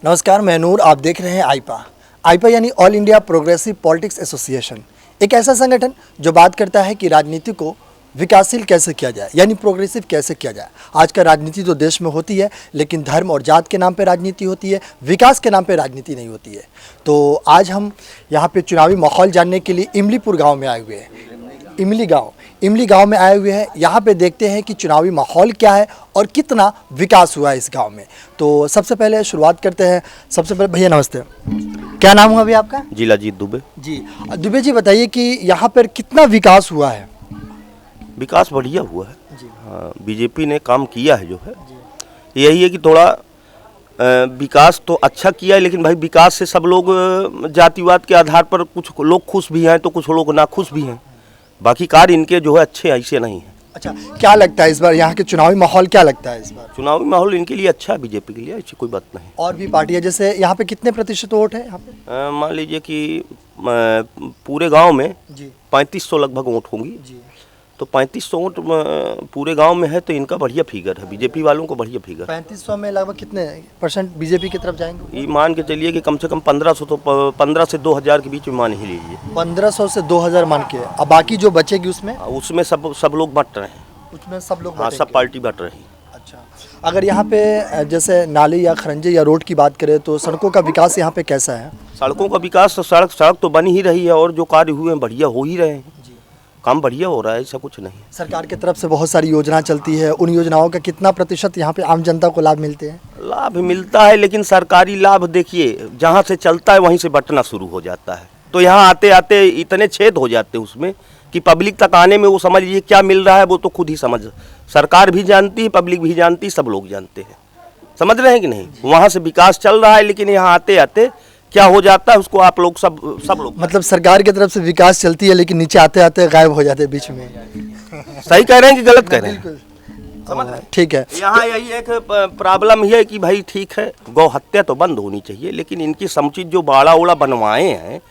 नमस्कार, मैं नूर। आप देख रहे हैं आईपा यानी all India progressive politics association, एक ऐसा संगठन जो बात करता है कि राजनीति को विकासशील कैसे किया जाए, यानी प्रोग्रेसिव कैसे किया जाए। आज का राजनीति तो देश में होती है, लेकिन धर्म और जात के नाम पे राजनीति होती है, विकास के नाम पे राजनीति नहीं होती है। तो आज हम यहाँ पे चुनावी माहौल जानने के लिए इमलीपुर गाँव में आए हुए हैं। इमली गांव में आए हुए हैं। यहाँ पे देखते हैं कि चुनावी माहौल क्या है और कितना विकास हुआ है इस गांव में। तो सबसे पहले शुरुआत करते हैं। सबसे पहले भैया नमस्ते, क्या नाम हुआ अभी आपका? जिलाजीत दुबे। जी दुबे जी, बताइए कि यहाँ पर कितना विकास हुआ है? विकास बढ़िया हुआ है। हाँ, बीजेपी ने काम किया है जो है। यही है कि थोड़ा विकास तो अच्छा किया है, लेकिन भाई विकास से सब लोग जातिवाद के आधार पर कुछ लोग खुश भी हैं तो कुछ लोग नाखुश भी हैं। बाकी कार्य इनके जो है अच्छे ऐसे नहीं है। अच्छा, क्या लगता है इस बार यहाँ के चुनावी माहौल क्या लगता है इस बार? चुनावी माहौल इनके लिए अच्छा है, बीजेपी के लिए ऐसी कोई बात नहीं। और भी पार्टियाँ, जैसे यहाँ पे कितने प्रतिशत वोट है यहाँ पे? मान लीजिए कि पूरे गांव में 3500 लगभग वोट होंगी जी। तो 3500 वोट पूरे गांव में है तो इनका बढ़िया फिगर है, बीजेपी वालों को बढ़िया फिगर। 3500 में लगभग कितने % बीजेपी की तरफ जाएंगे? ये मान के चलिए कि कम से कम 1500 तो 15 से 2000 के बीच में मान ही लीजिए। 1500 से 2000 मान के। अब बाकी जो बचेगी उसमें सब लोग बट रहे हैं। उसमें सब लोग हाँ, सब पार्टी बट रही है। अच्छा, अगर यहाँ पे जैसे नाली या खरंजे या रोड की बात करें तो सड़कों का विकास यहाँ पे कैसा है? सड़कों का विकास, सड़क तो बन ही रही है और जो कार्य हुए हैं बढ़िया हो ही रहे हैं। काम बढ़िया हो रहा है, ऐसा कुछ नहीं। सरकार की तरफ से बहुत सारी योजना चलती है, उन योजनाओं का कितना प्रतिशत यहाँ पे आम जनता को लाभ मिलते हैं? लाभ मिलता है, लेकिन सरकारी लाभ देखिए जहाँ से चलता है वहीं से बंटना शुरू हो जाता है। तो यहाँ आते आते इतने छेद हो जाते हैं उसमें कि पब्लिक तक आने में वो समझ लीजिए क्या मिल रहा है वो तो खुद ही समझ, सरकार भी जानती है, पब्लिक भी जानती है, सब लोग जानते हैं। समझ रहे हैं कि नहीं? वहाँ से विकास चल रहा है, लेकिन यहाँ आते आते क्या हो जाता है उसको आप लोग सब लोग, मतलब सरकार की तरफ से विकास चलती है लेकिन नीचे आते आते गायब हो जाते हैं बीच में। सही कह रहे हैं कि गलत कह रहे हैं? ठीक है। यहाँ यही एक प्रॉब्लम ये है कि भाई ठीक है, गौ हत्या तो बंद होनी चाहिए, लेकिन इनकी समुचित जो बाड़ा उड़ा बनवाए हैं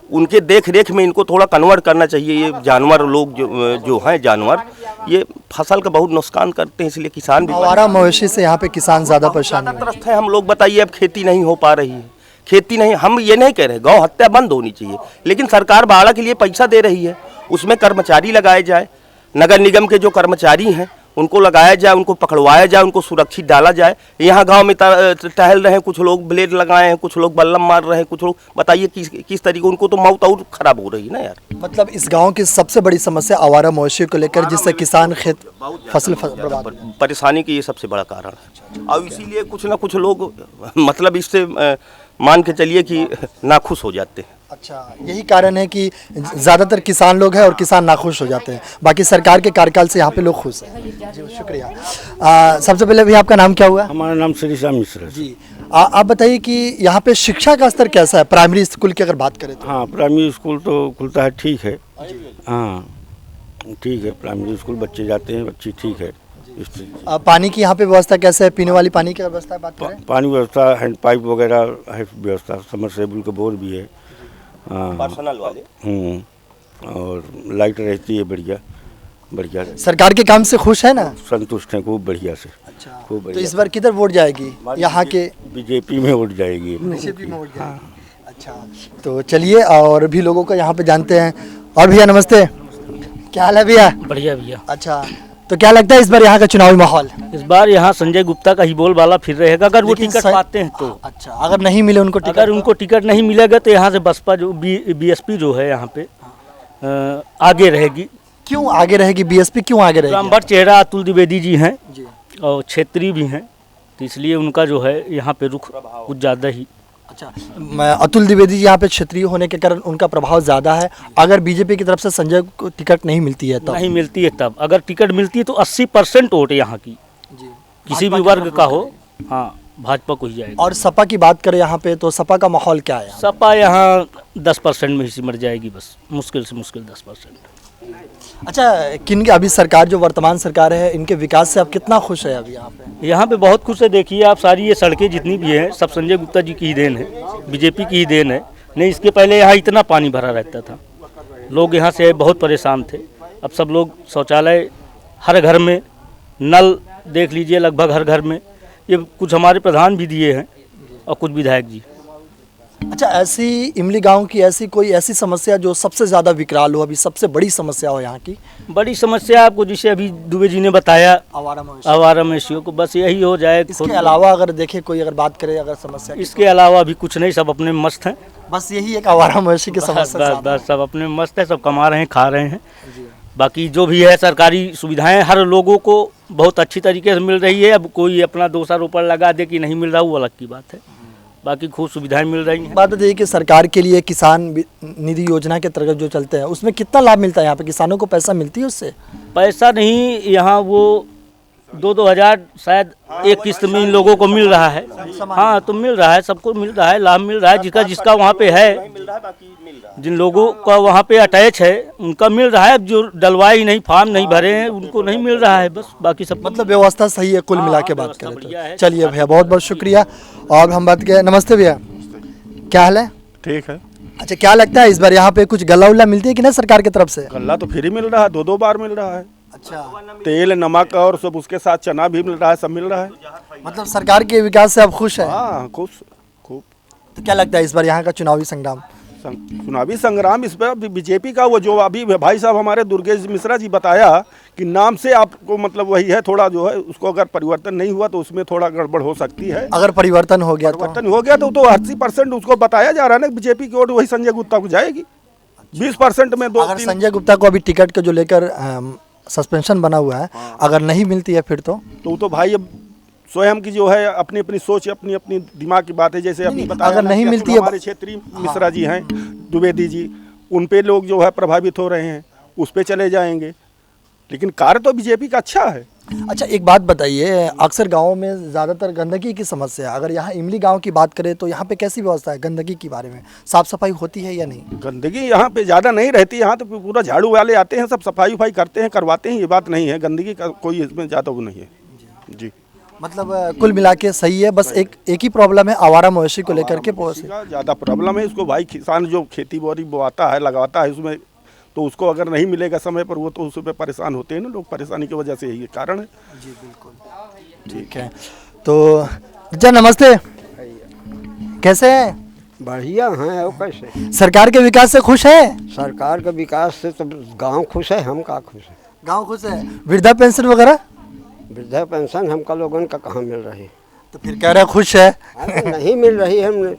उनके देख रेख में इनको थोड़ा कन्वर्ट करना चाहिए। ये जानवर लोग जो हैं जानवर, ये फसल का बहुत नुकसान करते हैं, इसलिए किसान भी आवारा मवेशी से यहाँ पे किसान ज्यादा परेशान है। हम लोग बताइए, अब खेती नहीं हो पा रही है, खेती नहीं, हम ये नहीं कह रहे गौ हत्या बंद होनी चाहिए, लेकिन सरकार बाड़ा के लिए पैसा दे रही है, उसमें कर्मचारी लगाए जाए, नगर निगम के जो कर्मचारी हैं उनको लगाया जाए, उनको पकड़वाया जाए, उनको सुरक्षित डाला जाए। यहाँ गांव में टहल रहे हैं, कुछ लोग ब्लेड लगाए हैं, कुछ लोग बल्लम मार रहे हैं, कुछ लोग, बताइए किस तरीके, उनको तो मौत और खराब हो रही है ना यार। मतलब इस गांव की सबसे बड़ी समस्या आवारा मवेशी को लेकर, जिससे किसान खेत फसल परेशानी की ये सबसे बड़ा कारण है। और इसीलिए कुछ ना कुछ लोग मतलब इससे मान के चलिए कि नाखुश हो जाते हैं। अच्छा, यही कारण है कि ज़्यादातर किसान लोग हैं और किसान नाखुश हो जाते हैं, बाकी सरकार के कार्यकाल से यहाँ पे लोग खुश हैं। जी शुक्रिया। सबसे पहले भी आपका नाम क्या हुआ? हमारा नाम श्री श्याम मिश्र है जी। आप बताइए कि यहाँ पे शिक्षा का स्तर कैसा है, प्राइमरी स्कूल की अगर बात करें तो? हाँ, प्राइमरी स्कूल तो खुलता है, ठीक है। हाँ ठीक है, प्राइमरी स्कूल बच्चे जाते हैं, बच्चे ठीक है। पानी की यहाँ पे व्यवस्था कैसे है? पीने वाली पानी की व्यवस्था बात करें? पानी व्यवस्था, हैंड पाइप वगैरह है व्यवस्था, समरसेबल का बोर भी है, पर्सनल वाले, और लाइट रहती है बढ़िया। सरकार के काम से खुश है ना? संतुष्ट हैं खूब बढ़िया से। अच्छा, खूब बढ़िया। तो इस बार किधर वोट जाएगी यहाँ के? बीजेपी में वोट जाएगी। बीजेपी में वोट जाएगी। अच्छा, तो चलिए और भी लोगों को यहाँ पे जानते हैं। और भैया नमस्ते, क्या हाल है भैया? बढ़िया भैया। अच्छा, तो क्या लगता है इस बार यहाँ का चुनावी माहौल? इस बार यहाँ संजय गुप्ता का ही बोलबाला फिर रहेगा, अगर वो टिकट पाते हैं तो। अच्छा, अगर नहीं मिले उनको टिकट? अगर उनको टिकट नहीं मिलेगा तो यहाँ से बसपा जो बीएसपी जो है यहाँ पे आगे रहेगी। क्यों आगे रहेगी बीएसपी, क्यों आगे रहेगी? रामभर चेहरा अतुल द्विवेदी जी हैं और क्षेत्रीय भी हैं, तो इसलिए उनका जो है यहाँ पे रुख कुछ ज़्यादा ही। अच्छा, अतुल द्विवेदी जी यहाँ पे क्षेत्रीय होने के कारण उनका प्रभाव ज़्यादा है। अगर बीजेपी की तरफ से संजय को टिकट नहीं मिलती है तब? नहीं मिलती है तब, अगर टिकट मिलती है तो 80% वोट यहाँ की किसी भी वर्ग का हो, हाँ, भाजपा को ही जाएगा। और सपा की बात करें यहाँ पे तो सपा का माहौल क्या है? सपा यहाँ 10% में ही सिमट जाएगी बस, मुश्किल से मुश्किल 10%। अच्छा, किन की अभी सरकार जो वर्तमान सरकार है इनके विकास से आप कितना खुश है अभी यहाँ पे? यहाँ पे बहुत खुश है। देखिए आप, सारी ये सड़कें जितनी भी हैं सब संजय गुप्ता जी की ही देन है, बीजेपी की ही देन है। नहीं, इसके पहले यहाँ इतना पानी भरा रहता था, लोग यहाँ से बहुत परेशान थे। अब सब लोग शौचालय हर घर में, नल देख लीजिए लगभग हर घर में, ये कुछ हमारे प्रधान भी दिए हैं। और कुछ विधायक जी। अच्छा, ऐसी इमली गांव की ऐसी समस्या जो सबसे ज़्यादा विकराल हो, अभी सबसे बड़ी समस्या हो यहाँ की? बड़ी समस्या आपको जैसे अभी दुबे जी ने बताया, आवारा मवेशी। आवारा मवेशियों को, बस यही हो जाए। इसके अलावा अगर देखे कोई अगर बात करे अगर समस्या की, इसके अलावा अभी कुछ नहीं, सब अपने में मस्त हैं। बस यही एक आवारा मवेशी की बस समस्या बस बस सब अपने में मस्त है, सब कमा रहे हैं, खा रहे हैं। बाकी जो भी है सरकारी सुविधाएं हर लोगों को बहुत अच्छी तरीके से मिल रही है। अब कोई अपना दोषारोपण लगा दे कि नहीं मिल रहा, वो अलग की बात है। बाकी खूब सुविधाएं मिल रही हैं। बात है कि सरकार के लिए किसान निधि योजना के अंतर्गत जो चलते हैं उसमें कितना लाभ मिलता है? यहाँ पे किसानों को पैसा मिलती है उससे? पैसा नहीं, यहाँ वो 2-2 हज़ार शायद एक किस्त में इन लोगों को मिल रहा है। हाँ, तो मिल रहा है, सबको मिल रहा है, लाभ मिल रहा है। जिसका जिसका वहाँ पे है, जिन लोगों का वहाँ पे अटैच है उनका मिल रहा है। अब जो डलवाई नहीं, फॉर्म नहीं भरे हैं, उनको नहीं मिल रहा है। बस बाकी सब मतलब व्यवस्था सही है कुल मिला के बात व्यवस्था करें बढ़िया तो। है। चलिए भैया, बहुत बहुत शुक्रिया। और हम बात करें, नमस्ते भैया, क्या हाल है? ठीक है। अच्छा, क्या लगता है इस बार यहाँ पे कुछ गल्ला उल्ला मिलती है कि नहीं सरकार की तरफ से? गल्ला तो फ्री मिल रहा है, 2-2 बार मिल रहा है। अच्छा, तेल, नमक और सब उसके साथ चना भी मिल रहा है, सब मिल रहा है। मतलब सरकार के विकास से आप खुश हैं? हाँ, खुश खूब। तो क्या लगता है इस बार यहाँ का चुनावी संग्राम? चुनावी संग्राम इस पर बीजेपी का, वो जो अभी भाई साहब हमारे दुर्गेश मिश्रा जी बताया कि नाम से आपको मतलब वही है, थोड़ा जो है उसको अगर परिवर्तन नहीं हुआ तो उसमें थोड़ा गड़बड़ हो सकती है। अगर परिवर्तन हो गया परिवर्तन हो गया तो 80% उसको बताया जा रहा है ना, बीजेपी की वोट वही संजय गुप्ता को जाएगी। 20% में अगर संजय गुप्ता को अभी टिकट के जो लेकर सस्पेंशन बना हुआ है, अगर नहीं मिलती है फिर तो भाई अब स्वयं की जो है अपनी अपनी सोच, अपनी अपनी दिमाग की बात है। जैसे अभी बताया अगर ना नहीं कि मिलती जो है, हमारे क्षेत्रीय मिश्रा जी हैं, द्विवेदी जी, उन पे लोग जो है प्रभावित हो रहे हैं, उस पे चले जाएंगे। लेकिन कार्य तो बीजेपी का अच्छा है। अच्छा, एक बात बताइए, अक्सर गाँव में ज़्यादातर गंदगी की समस्या है। अगर यहाँ इमली गाँव की बात करें तो यहाँ पे कैसी व्यवस्था है गंदगी के बारे में? साफ सफाई होती है या नहीं? गंदगी यहाँ पे ज़्यादा नहीं रहती। यहाँ तो पूरा झाड़ू वाले आते हैं, सब सफाई उफाई करते हैं, करवाते हैं। ये बात नहीं है, गंदगी का कोई इसमें ज़्यादा वो नहीं है जी। मतलब कुल मिला के सही है। बस एक ही प्रॉब्लम है आवारा मवेशी को लेकर के। ज़्यादा प्रॉब्लम है इसको। भाई किसान जो खेती बाड़ी बोआता है, लगाता है, उसमें तो उसको अगर नहीं मिलेगा समय पर, वो तो उस पर परेशान होते हैं ना लोग। परेशानी की वजह से यही कारण है जी, बिल्कुल ठीक है। तो अच्छा, नमस्ते, कैसे हैं? बढ़िया हैं। और कैसे? सरकार के विकास से खुश है? सरकार के विकास से तो गांव खुश है, हम का खुश है? गांव खुश है। वृद्धा पेंशन वगैरह? वृद्धा पेंशन हमका लोगन का कहाँ मिल रही है? तो फिर कह रहे हैं खुश है। नहीं मिल रही है हमने।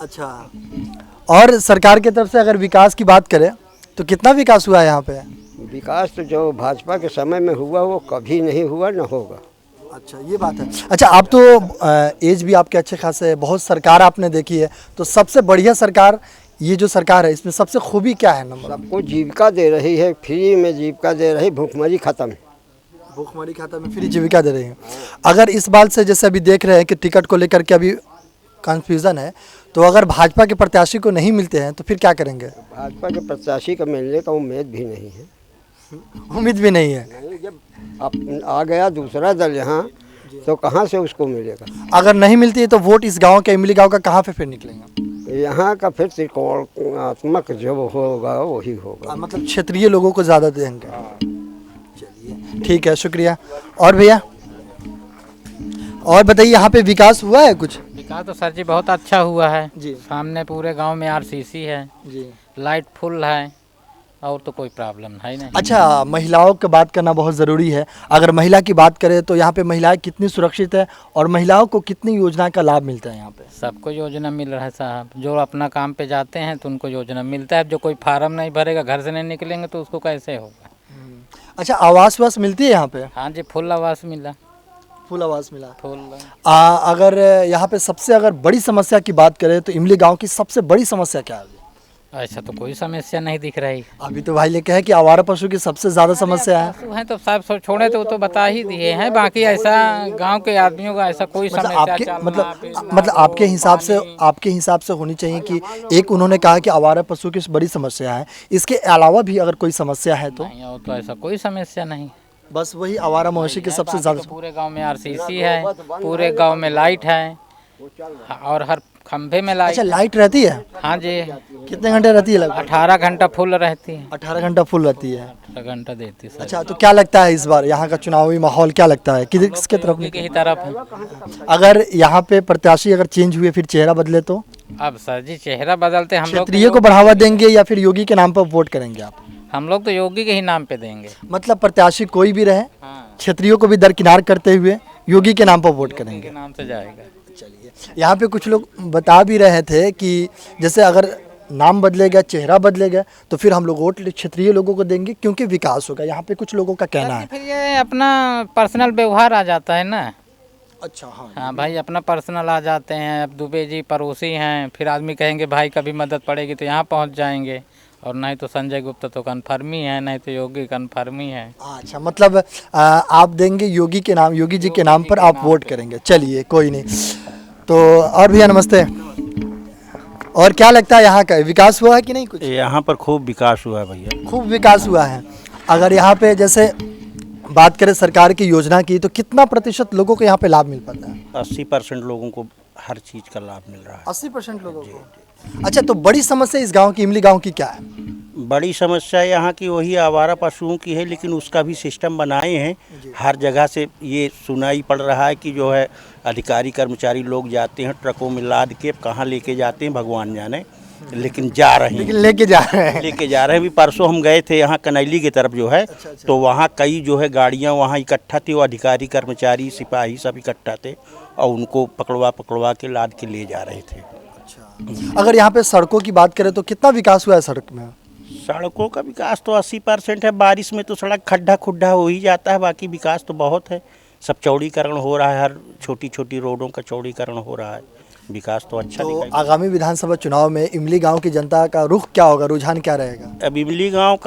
अच्छा, और सरकार की तरफ से अगर विकास की बात करें तो कितना विकास हुआ है यहाँ पे? विकास तो जो भाजपा के समय में हुआ वो कभी नहीं हुआ, न होगा। अच्छा, ये बात है। अच्छा, आप तो एज भी आपके अच्छे खासे है, बहुत सरकार आपने देखी है, तो सबसे बढ़िया सरकार ये जो सरकार है इसमें सबसे खूबी क्या है? नंबर सबको जीविका दे रही है, फ्री में जीविका दे रही, भूखमरी खत्म। भूखमरी खाता में फ्री जीविका दे रही है। अगर इस बात से जैसे अभी देख रहे हैं कि टिकट को लेकर के अभी कन्फ्यूज़न है, तो अगर भाजपा के प्रत्याशी को नहीं मिलते हैं तो फिर क्या करेंगे? भाजपा के प्रत्याशी का मिलने का उम्मीद भी नहीं है। उम्मीद भी नहीं है। जब आ गया दूसरा दल यहाँ तो कहाँ से उसको मिलेगा? अगर नहीं मिलती है तो वोट इस गांव के, इमली गांव का कहाँ पे फिर निकलेंगे? यहाँ का फिर त्रिकोणात्मक जो होगा वही होगा। मतलब क्षेत्रीय लोगों को ज़्यादा देंगे। चलिए, ठीक है, शुक्रिया। और भैया, और बताइए, यहाँ पे विकास हुआ है कुछ? विकास तो सर जी बहुत अच्छा हुआ है जी। सामने पूरे गांव में आरसीसी है जी। लाइट फुल है, और तो कोई प्रॉब्लम है नहीं। अच्छा, महिलाओं की बात करना बहुत ज़रूरी है। अगर महिला की बात करें तो यहाँ पे महिलाएं कितनी सुरक्षित है और महिलाओं को कितनी योजना का लाभ मिलता है यहाँ पे? सबको योजना मिल रहा है साहब। जो अपना काम पे जाते हैं तो उनको योजना मिलता है। जो कोई फार्म नहीं भरेगा, घर से नहीं निकलेंगे तो उसको कैसे होगा? अच्छा, आवास वास मिलती है यहाँ पे? हाँ जी, फुल आवास मिला। फुल आवास मिला। फुल। अगर यहाँ पे सबसे अगर बड़ी समस्या की बात करें तो इमली गांव की सबसे बड़ी समस्या क्या है? ऐसा तो कोई समस्या नहीं दिख रही। अभी तो भाई लेके है कि आवारा पशु की सबसे ज्यादा समस्या है। पशु हैं तो सब छोड़े तो बता ही दिए हैं। बाकी ऐसा गांव के आदमियों का ऐसा कोई मतलब समस्या मतलब आपके हिसाब से होनी चाहिए कि एक उन्होंने कहा कि आवारा पशु की बड़ी समस्या है, इसके अलावा भी अगर कोई समस्या है तो? नहीं, और तो ऐसा कोई समस्या नहीं। बस वही आवारा मवेशी की सबसे ज्यादा। पूरे गांव में आरसीसी है, पूरे गांव में लाइट है, और हर खंभे में लाइट। अच्छा, लाइट रहती है? हाँ जी, कितने घंटे रहती है लगभग? 18 घंटा फुल रहती है। 18 घंटा फुल रहती है। 18 घंटा देती है। अच्छा, तो क्या लगता है इस बार यहाँ का चुनावी माहौल क्या लगता है, किसके तरफ योगी की ही तरफ है। अगर यहाँ पे प्रत्याशी अगर चेंज हुए फिर चेहरा बदले तो अब सर जी चेहरा बदलते हम लोग क्षेत्रीय को बढ़ावा देंगे या फिर योगी के नाम पर वोट करेंगे आप? हम लोग तो योगी के ही नाम पे देंगे। मतलब प्रत्याशी कोई भी रहे, हाँ, क्षेत्रीयों को भी दरकिनार करते हुए योगी के नाम पर वोट करेंगे। के नाम से जाएगा। चलिए, यहाँ पे कुछ लोग बता भी रहे थे कि जैसे अगर नाम बदलेगा, चेहरा बदलेगा तो फिर हम लोग वोट क्षेत्रीय लोगों को देंगे क्योंकि विकास होगा। यहाँ पे कुछ लोगों का कहना है। फिर ये अपना पर्सनल व्यवहार आ जाता है ना। अच्छा, हाँ, हाँ भाई, अपना पर्सनल आ जाते हैं। अब दुबे जी पड़ोसी हैं, फिर आदमी कहेंगे भाई कभी मदद पड़ेगी तो यहाँ पहुँच जाएंगे, और नहीं तो संजय गुप्ता तो कन्फर्म ही है, नहीं तो योगी कन्फर्म ही है। अच्छा, मतलब आप देंगे योगी के नाम, योगी जी के नाम पर आप वोट करेंगे। चलिए, कोई नहीं। तो और भैया नमस्ते। और क्या लगता है यहाँ का विकास हुआ है कि नहीं? कुछ यहाँ पर खूब विकास हुआ है भैया। खूब विकास हुआ है। अगर यहाँ पे जैसे बात करें सरकार की योजना की तो कितना प्रतिशत लोगों को यहाँ पे लाभ मिल पाता है? 80% लोगों को हर चीज़ का लाभ मिल रहा है। 80% लोगों को। अच्छा, तो बड़ी समस्या इस गांव की, इमली गांव की क्या है? बड़ी समस्या यहाँ की वही आवारा पशुओं की है, लेकिन उसका भी सिस्टम बनाए हैं। हर जगह से ये सुनाई पड़ रहा है कि जो है अधिकारी कर्मचारी लोग जाते हैं ट्रकों में लाद के, कहाँ लेके जाते हैं भगवान जाने, लेकिन जा रहे हैं। लेकिन लेके जा रहे हैं। लेके जा रहे हैं। भी परसों हम गए थे यहाँ कनैली की तरफ जो है, तो वहाँ कई जो है गाड़ियाँ वहाँ इकट्ठा थी, वो अधिकारी कर्मचारी सिपाही सब इकट्ठा थे और उनको पकड़वा के लाद के ले जा रहे थे। अगर यहाँ पे सड़कों की बात करें तो कितना विकास हुआ है सड़क में? सड़कों का विकास तो 80% है। बारिश में तो सड़क खड्डा खुड्डा हो ही जाता है, बाकी विकास तो बहुत है। सब चौड़ीकरण हो रहा है, हर छोटी छोटी रोडों का चौड़ीकरण हो रहा है। विकास तो अच्छा तो आगामी विधानसभा चुनाव में इमली गांव की जनता का रुख क्या होगा, रुझान क्या रहेगा? अब इमली गांव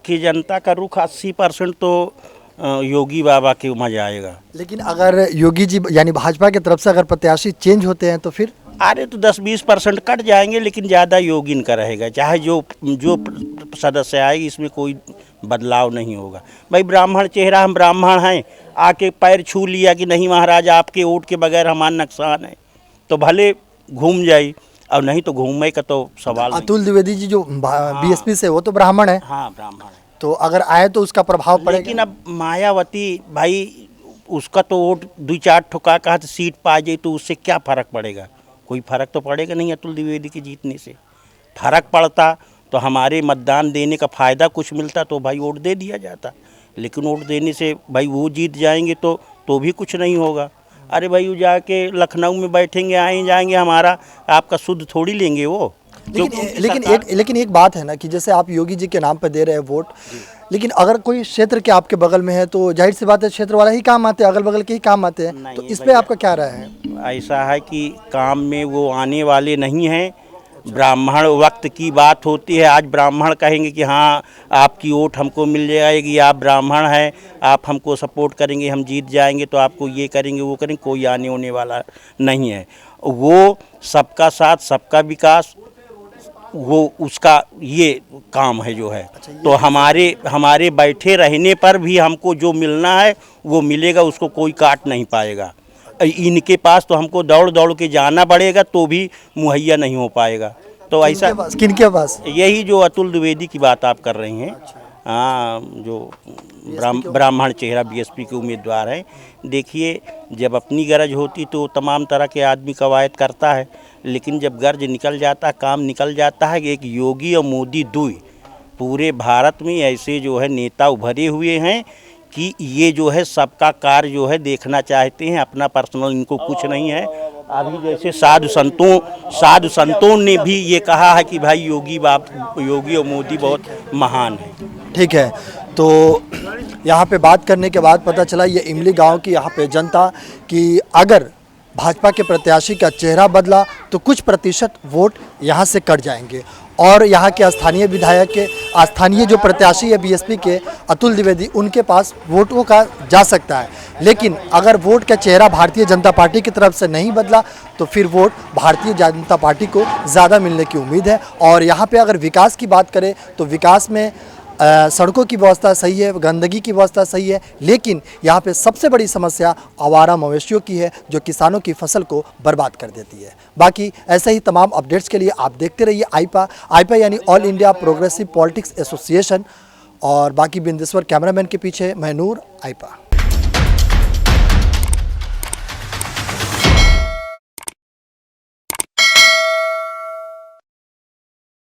की जनता का रुख 80% तो योगी बाबा के मजा आएगा। लेकिन अगर योगी जी यानी भाजपा की तरफ से अगर प्रत्याशी चेंज होते हैं तो फिर? अरे तो 10-20% कट जाएंगे, लेकिन ज़्यादा योगी इनका रहेगा। चाहे जो सदस्य आएगी इसमें कोई बदलाव नहीं होगा। भाई ब्राह्मण चेहरा, हम ब्राह्मण हैं, आके पैर छू लिया कि नहीं महाराज आपके वोट के बगैर हमारा नुकसान है, तो भले घूम जाए, और नहीं तो घूमने का तो सवाल नहीं। अतुल द्विवेदी जी जो बीएसपी से, वो तो ब्राह्मण है। हाँ, ब्राह्मण है। तो अगर आए तो उसका प्रभाव पड़ेगा। लेकिन अब मायावती भाई, उसका तो वोट 2-4 ठुका कहा तो सीट पा जाए तो उससे क्या फ़र्क पड़ेगा? कोई फ़र्क तो पड़ेगा नहीं। अतुल द्विवेदी के जीतने से फ़र्क पड़ता तो हमारे मतदान देने का फ़ायदा कुछ मिलता तो भाई वोट दे दिया जाता, लेकिन वोट देने से भाई वो जीत जाएंगे तो भी कुछ नहीं होगा। अरे भाई वो जाके लखनऊ में बैठेंगे, आए जाएंगे, हमारा आपका शुद्ध थोड़ी लेंगे वो। लेकिन एक बात है ना कि जैसे आप योगी जी के नाम पर दे रहे हैं वोट, लेकिन अगर कोई क्षेत्र के आपके बगल में है तो जाहिर सी बात है क्षेत्र वाला ही काम आते हैं, अगल बगल के ही काम आते हैं, तो इस पे आपका क्या राय है? ऐसा है कि काम में वो आने वाले नहीं हैं। ब्राह्मण वक्त की बात होती है, आज ब्राह्मण कहेंगे कि हाँ आपकी वोट हमको मिल जाएगी, आप ब्राह्मण हैं, आप हमको सपोर्ट करेंगे, हम जीत जाएंगे तो आपको ये करेंगे वो करेंगे, कोई आने होने वाला नहीं है। वो सबका साथ सबका विकास, वो उसका ये काम है जो है। तो हमारे बैठे रहने पर भी हमको जो मिलना है वो मिलेगा, उसको कोई काट नहीं पाएगा। इनके पास तो हमको दौड़ दौड़ के जाना पड़ेगा तो भी मुहैया नहीं हो पाएगा। तो ऐसा किनके पास? यही जो अतुल द्विवेदी की बात आप कर रही हैं। हाँ, जो ब्राह्मण चेहरा बीएसपी के उम्मीदवार हैं। देखिए, जब अपनी गरज होती तो तमाम तरह के आदमी कवायद करता है, लेकिन जब गर्ज निकल जाता है, काम निकल जाता है कि एक योगी और मोदी दुई पूरे भारत में ऐसे जो है नेता उभरे हुए हैं कि ये जो है सबका कार्य जो है देखना चाहते हैं, अपना पर्सनल इनको कुछ नहीं है। अभी जैसे साधु संतों ने भी ये कहा है कि भाई योगी और मोदी बहुत महान है। ठीक है, तो यहाँ पे बात करने के बाद पता चला ये इमली गांव की यहाँ पे जनता कि अगर भाजपा के प्रत्याशी का चेहरा बदला तो कुछ प्रतिशत वोट यहाँ से कट जाएंगे, और यहाँ के स्थानीय विधायक के स्थानीय जो प्रत्याशी है बीएसपी के अतुल द्विवेदी, उनके पास वोटों का जा सकता है। लेकिन अगर वोट का चेहरा भारतीय जनता पार्टी की तरफ से नहीं बदला तो फिर वोट भारतीय जनता पार्टी को ज़्यादा मिलने की उम्मीद है। और यहाँ पे अगर विकास की बात करें तो विकास में सड़कों की व्यवस्था सही है, गंदगी की व्यवस्था सही है, लेकिन यहाँ पे सबसे बड़ी समस्या आवारा मवेशियों की है जो किसानों की फसल को बर्बाद कर देती है। बाकी ऐसे ही तमाम अपडेट्स के लिए आप देखते रहिए आईपा यानी all India progressive politics association. और बाकी बिंदेश्वर कैमरामैन के पीछे मैं नूर, आईपा।